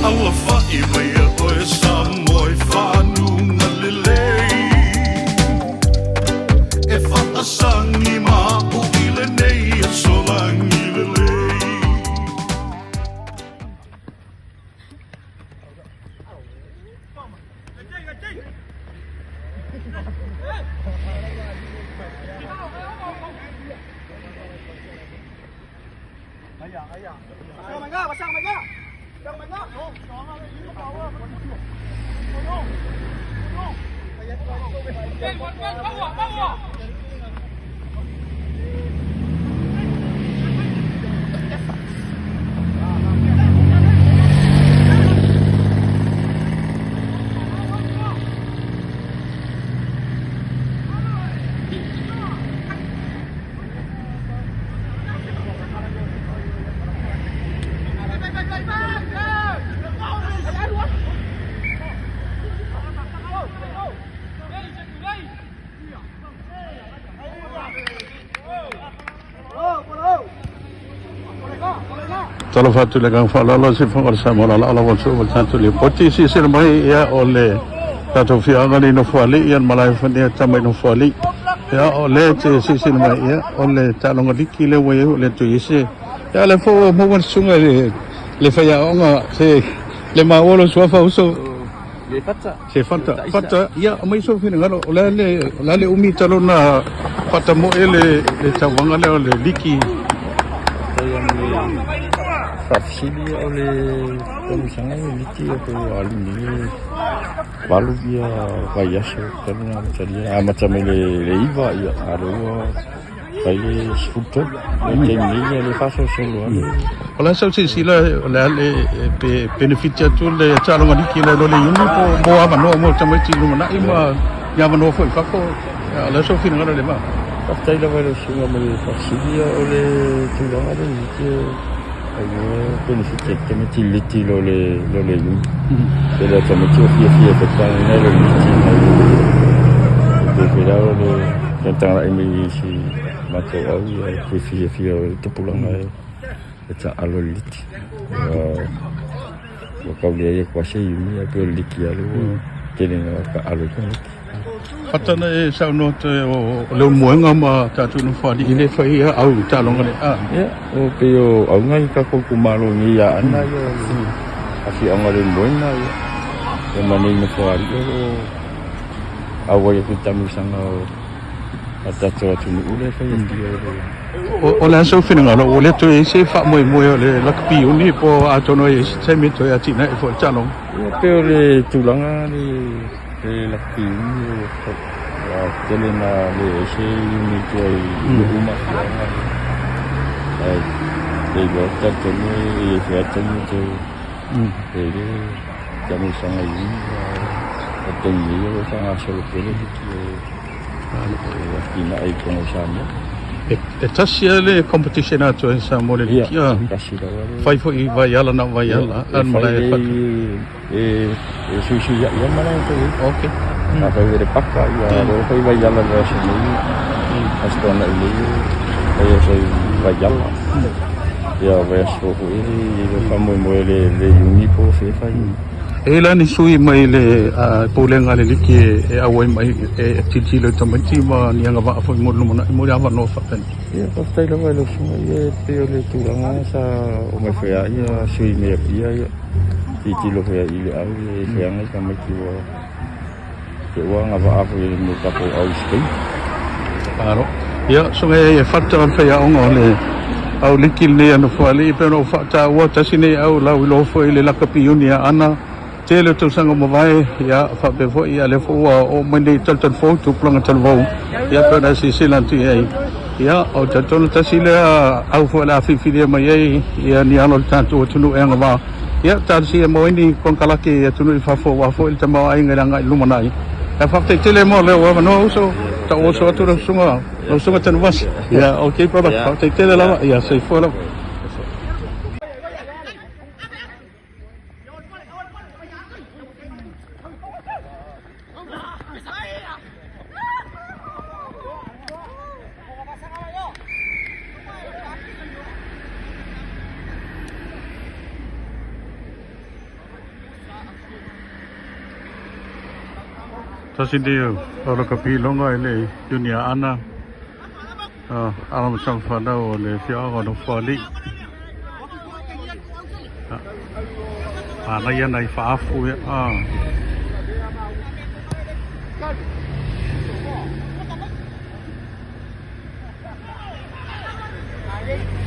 Awa fa'i mai a oe sa moe whanu ngalilei E whaasangi mahu i le nei a solangi lelei Talo fatu le kang falala si fangar sa mora la ala wansu wal santu le poti si sir mai ya ole tato fia ngani no fali yan malai fania tamai no fali ya ole te si sir mai ya ole talo ngadi kile we ole tu ise ya le fo mo wan sunga le fa ya onga se le ma wolo so fa uso se fata ya mai so fina ngalo ole le umi talo na fata mo ele le tawanga le ole liki Fafsili oleh komisioner miliki atau alumni baru dia kaya karena macam le iva ya ada kaya skuter macam ni le faso solo Ola sa sila le beneficia tu le calon ngadi kila le yuni po mo amano mo tamai ti no na ima ya mano foi kako la so fina ngala le ma Pastai la vero sunga me fafsili oleh tulang ada ni ayo beneficia que me tiliti lo le yuni pero como yo fia petang ni lo de verao le tentang la imi si mato au fia tu pulang ai eta aloliti kau dia kuasa yuni apa liki alu kene ka alu kan Fatana e sa no te o le moenga ma tatu no fadi ile fai au talonga le ya o peo au ngai ka ko kumalo ni ya ana yo asi angale moenga ya e mani no fadi o au ya kita musanga atatu atu ule fai ndio o la so fina ngalo o le to e se fa mo le lakpi uni po atono e se mi to ya tina e fo talong ya peo le tulanga ni la film telena le se ni que uma le gota tene e feta ni te ele jamu sanga yi tene yo sanga solo pele que ina ai como chama e tasia le competition ato e sa mo le kia fai fo I vai ala na vai ala an malai fa sushi ya malai to okay na fai vere pakka ya ro fai vai ala la se ni hasta na ile ya fai vai ala ya vai so ele fa mo le unico fe fai e la ni sui mai le polenga le liki e awai mai e titi le tamati ma ni anga va fo mo mo ya va no fa pen ya pastai la vai lo suma ye peo le tulanga sa o mai fa ya sui me ya titi lo fa ile au e fa ngai ka mai ki wa ke wa nga va afu le mo ka po au skai claro ya so e fatta fa ya ongo le au liki le ano fa le pero fa ta wa ta sine au la lo fo ile la kapiuni ana tele to sanga mo vai ya fa be fo ya le fo o mende tal fo tu planga tal vo ya pena si silanti ai ya o ta tonu ta sile au fo la fi fi mai ya ni ano tanto tunu e ngava ya ta si mo ni kon kala ke ya tunu fa fo wa fo il tama ai nganga lumanai ya fa te tele mo le wa no so ta o so tu sunga tan was ya okay brother fa te tele la ya sai fo la Tasindio, ora kapi longa ele dunia ana. Alam sang fana o le fia o no fali. Ana ia nai faafu e Ready?